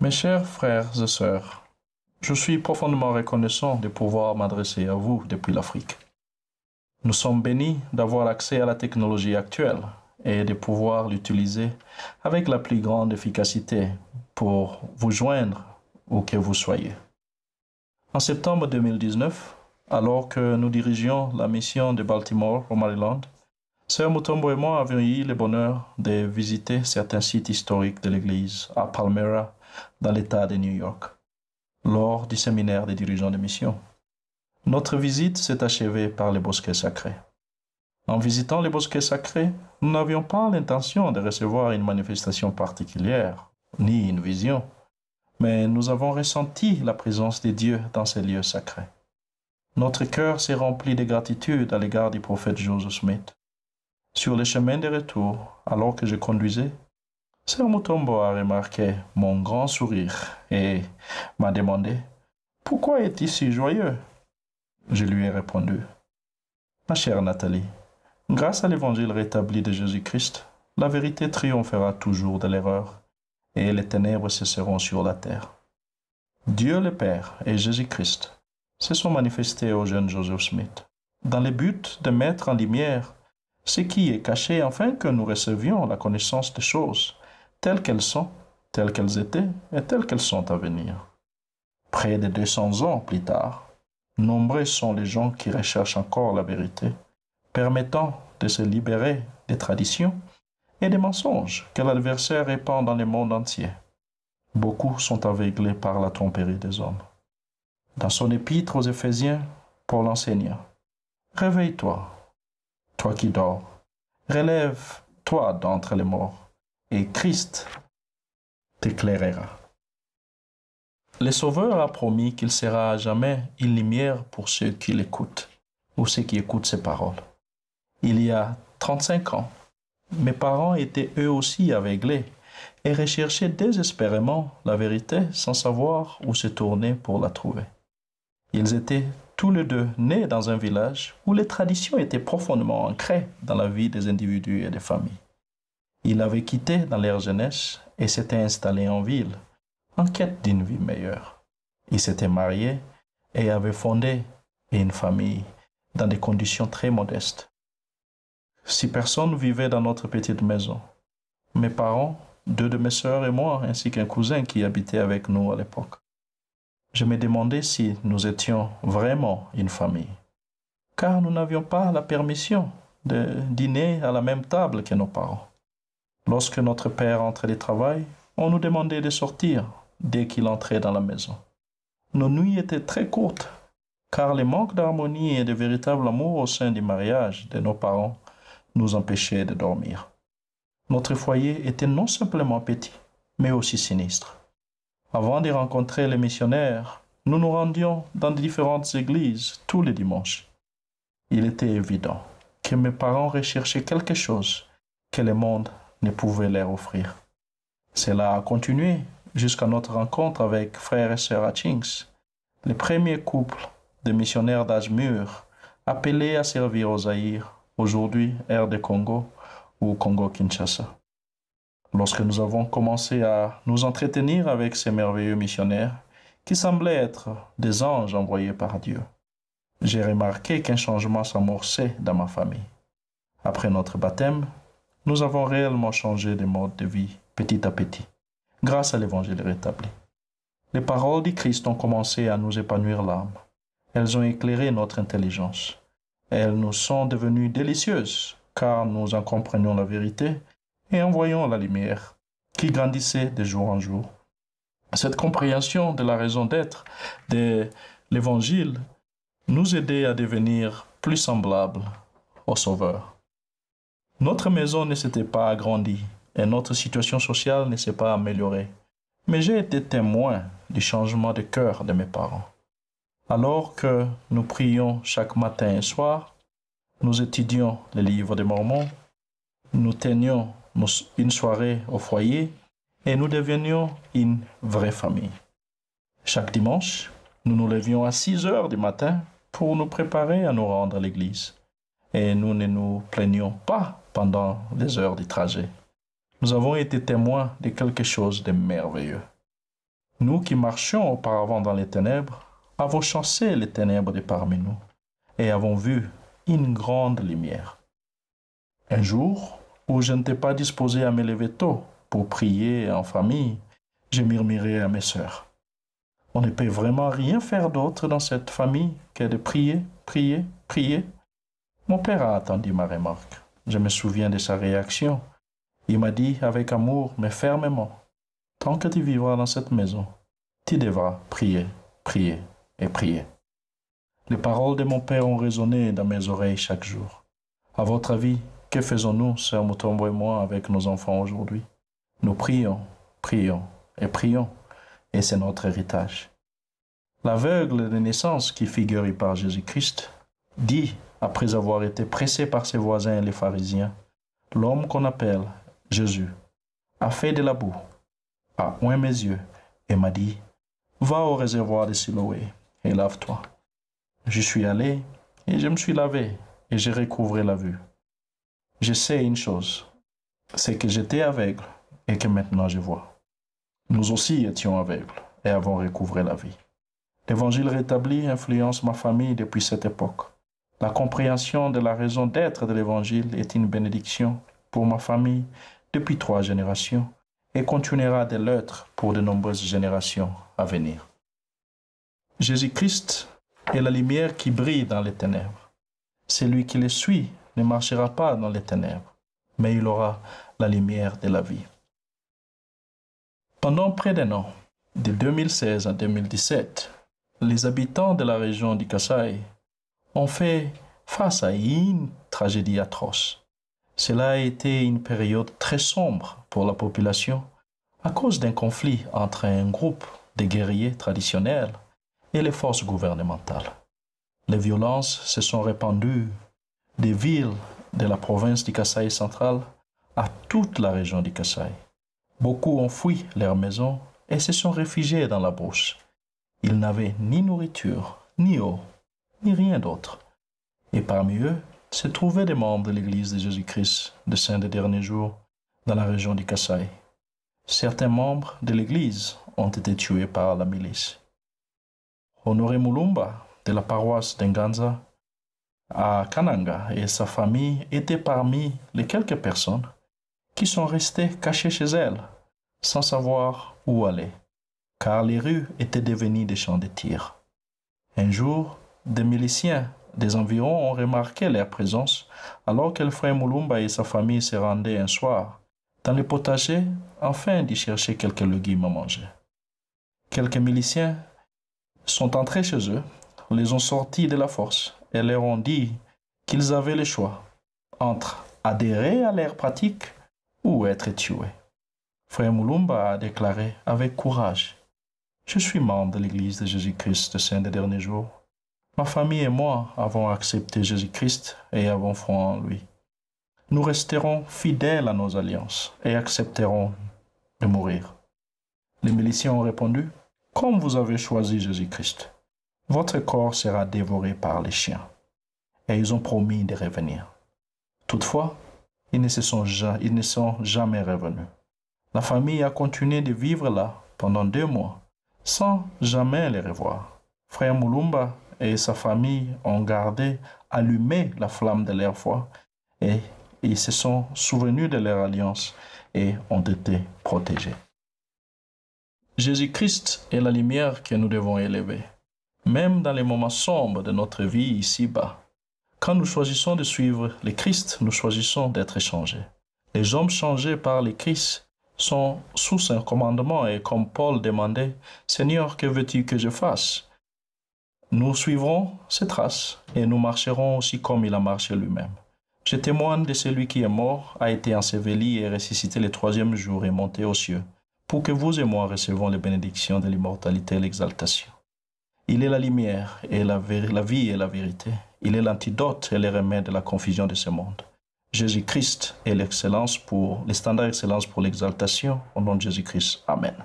Mes chers frères et sœurs, je suis profondément reconnaissant de pouvoir m'adresser à vous depuis l'Afrique. Nous sommes bénis d'avoir accès à la technologie actuelle et de pouvoir l'utiliser avec la plus grande efficacité pour vous joindre où que vous soyez. En septembre 2019, alors que nous dirigions la mission de Baltimore au Maryland, Sœur Mutombo et moi avions eu le bonheur de visiter certains sites historiques de l'Église à Palmyra, dans l'État de New York, lors du séminaire des dirigeants de mission. Notre visite s'est achevée par les bosquets sacrés. En visitant les bosquets sacrés, nous n'avions pas l'intention de recevoir une manifestation particulière, ni une vision, mais nous avons ressenti la présence de Dieu dans ces lieux sacrés. Notre cœur s'est rempli de gratitude à l'égard du prophète Joseph Smith. Sur le chemin de retour, alors que je conduisais, Sœur Mutombo a remarqué mon grand sourire et m'a demandé « Pourquoi es-tu si joyeux ?» Je lui ai répondu « Ma chère Nathalie, grâce à l'évangile rétabli de Jésus-Christ, la vérité triomphera toujours de l'erreur et les ténèbres cesseront sur la terre. Dieu le Père et Jésus-Christ se sont manifestés au jeune Joseph Smith dans le but de mettre en lumière ce qui est caché afin que nous recevions la connaissance des choses telles qu'elles sont, telles qu'elles étaient et telles qu'elles sont à venir. Près de 200 ans plus tard, nombreux sont les gens qui recherchent encore la vérité, permettant de se libérer des traditions et des mensonges que l'adversaire répand dans le monde entier. Beaucoup sont aveuglés par la tromperie des hommes. Dans son épître aux Éphésiens, Paul enseigne « Réveille-toi, toi qui dors, relève-toi d'entre les morts, et Christ t'éclairera. » Le Sauveur a promis qu'il sera à jamais une lumière pour ceux qui l'écoutent, ou ceux qui écoutent ses paroles. Il y a 35 ans, mes parents étaient eux aussi aveuglés et recherchaient désespérément la vérité sans savoir où se tourner pour la trouver. Ils étaient tous les deux nés dans un village où les traditions étaient profondément ancrées dans la vie des individus et des familles. Ils avaient quitté dans leur jeunesse et s'étaient installés en ville, en quête d'une vie meilleure. Ils s'étaient mariés et avaient fondé une famille dans des conditions très modestes. 6 personnes vivaient dans notre petite maison. Mes parents, 2 de mes sœurs et moi, ainsi qu'un cousin qui habitait avec nous à l'époque. Je me demandais si nous étions vraiment une famille, car nous n'avions pas la permission de dîner à la même table que nos parents. Lorsque notre père entrait du travail, on nous demandait de sortir dès qu'il entrait dans la maison. Nos nuits étaient très courtes, car le manque d'harmonie et de véritable amour au sein du mariage de nos parents nous empêchait de dormir. Notre foyer était non simplement petit, mais aussi sinistre. Avant de rencontrer les missionnaires, nous nous rendions dans différentes églises tous les dimanches. Il était évident que mes parents recherchaient quelque chose que le monde ne pouvait leur offrir. Cela a continué jusqu'à notre rencontre avec frère et sœur Hutchings, le premier couple de missionnaires d'âge mûr appelés à servir au Zaïre, aujourd'hui RD Congo ou Congo-Kinshasa. Lorsque nous avons commencé à nous entretenir avec ces merveilleux missionnaires, qui semblaient être des anges envoyés par Dieu, j'ai remarqué qu'un changement s'amorçait dans ma famille. Après notre baptême, nous avons réellement changé de mode de vie petit à petit, grâce à l'évangile rétabli. Les paroles du Christ ont commencé à nous épanouir l'âme. Elles ont éclairé notre intelligence. Elles nous sont devenues délicieuses, car nous en comprenions la vérité et en voyons la lumière qui grandissait de jour en jour. Cette compréhension de la raison d'être de l'Évangile nous aidait à devenir plus semblables au Sauveur. Notre maison ne s'était pas agrandie et notre situation sociale ne s'est pas améliorée, mais j'ai été témoin du changement de cœur de mes parents. Alors que nous prions chaque matin et soir, nous étudions les livres des Mormons, nous tenions une soirée au foyer et nous devenions une vraie famille. Chaque dimanche, nous nous levions à 6 heures du matin pour nous préparer à nous rendre à l'église. Et nous ne nous plaignions pas pendant les heures du trajet. Nous avons été témoins de quelque chose de merveilleux. Nous qui marchions auparavant dans les ténèbres, avons chassé les ténèbres de parmi nous et avons vu une grande lumière. Un jour où je n'étais pas disposé à me lever tôt pour prier en famille, je murmurai à mes sœurs: on ne peut vraiment rien faire d'autre dans cette famille que de prier, prier, prier. Mon père a attendu ma remarque. Je me souviens de sa réaction. Il m'a dit avec amour mais fermement: tant que tu vivras dans cette maison, tu devras prier, prier et prier. Les paroles de mon père ont résonné dans mes oreilles chaque jour. À votre avis, que faisons-nous, Sœur Mutombo et moi, avec nos enfants aujourd'hui? Nous prions, prions et prions, et c'est notre héritage. L'aveugle de naissance qui figure par Jésus-Christ dit, après avoir été pressé par ses voisins et les pharisiens: l'homme qu'on appelle Jésus a fait de la boue, a oint mes yeux et m'a dit: va au réservoir de Siloé et lave-toi. Je suis allé et je me suis lavé et j'ai recouvré la vue. Je sais une chose, c'est que j'étais aveugle et que maintenant je vois. Nous aussi étions aveugles et avons recouvré la vie. L'évangile rétabli influence ma famille depuis cette époque. La compréhension de la raison d'être de l'évangile est une bénédiction pour ma famille depuis 3 générations et continuera de l'être pour de nombreuses générations à venir. Jésus-Christ est la lumière qui brille dans les ténèbres. Celui qui le suit ne marchera pas dans les ténèbres, mais il aura la lumière de la vie. Pendant près d'un an, de 2016 à 2017, les habitants de la région du Kasaï ont fait face à une tragédie atroce. Cela a été une période très sombre pour la population à cause d'un conflit entre un groupe de guerriers traditionnels et les forces gouvernementales. Les violences se sont répandues des villes de la province du Kasaï central à toute la région du Kasaï. Beaucoup ont fui leurs maisons et se sont réfugiés dans la brousse. Ils n'avaient ni nourriture, ni eau, ni rien d'autre. Et parmi eux se trouvaient des membres de l'Église de Jésus-Christ de Saint des Derniers Jours dans la région du Kasaï. Certains membres de l'Église ont été tués par la milice. Honoré Mulumba, de la paroisse d'Nganza, à Kananga, et sa famille étaient parmi les quelques personnes qui sont restées cachées chez elles, sans savoir où aller, car les rues étaient devenues des champs de tir. Un jour, des miliciens des environs ont remarqué leur présence alors que le frère Mulumba et sa famille se rendaient un soir dans le potager afin d'y chercher quelques légumes à manger. Quelques miliciens sont entrés chez eux, les ont sortis de la force et leur ont dit qu'ils avaient le choix entre adhérer à leur pratique ou être tués. Frère Mulumba a déclaré avec courage: je suis membre de l'Église de Jésus-Christ de Saint des Derniers Jours. Ma famille et moi avons accepté Jésus-Christ et avons foi en lui. Nous resterons fidèles à nos alliances et accepterons de mourir. Les miliciens ont répondu: comme vous avez choisi Jésus-Christ, votre corps sera dévoré par les chiens. Et ils ont promis de revenir. Toutefois, ils ne sont jamais revenus. La famille a continué de vivre là pendant 2 mois, sans jamais les revoir. Frère Mulumba et sa famille ont gardé allumée la flamme de leur foi et ils se sont souvenus de leur alliance et ont été protégés. Jésus-Christ est la lumière que nous devons élever, même dans les moments sombres de notre vie ici-bas. Quand nous choisissons de suivre le Christ, nous choisissons d'être changés. Les hommes changés par le Christ sont sous son commandement et comme Paul demandait: « Seigneur, que veux-tu que je fasse ?» Nous suivrons ses traces et nous marcherons aussi comme il a marché lui-même. Je témoigne de celui qui est mort, a été enseveli et ressuscité le 3e jour et monté aux cieux, pour que vous et moi recevons les bénédictions de l'immortalité et l'exaltation. Il est la lumière et la vie et la vérité. Il est l'antidote et le remède de la confusion de ce monde. Jésus-Christ est le standard d'excellence pour l'exaltation. Au nom de Jésus-Christ. Amen.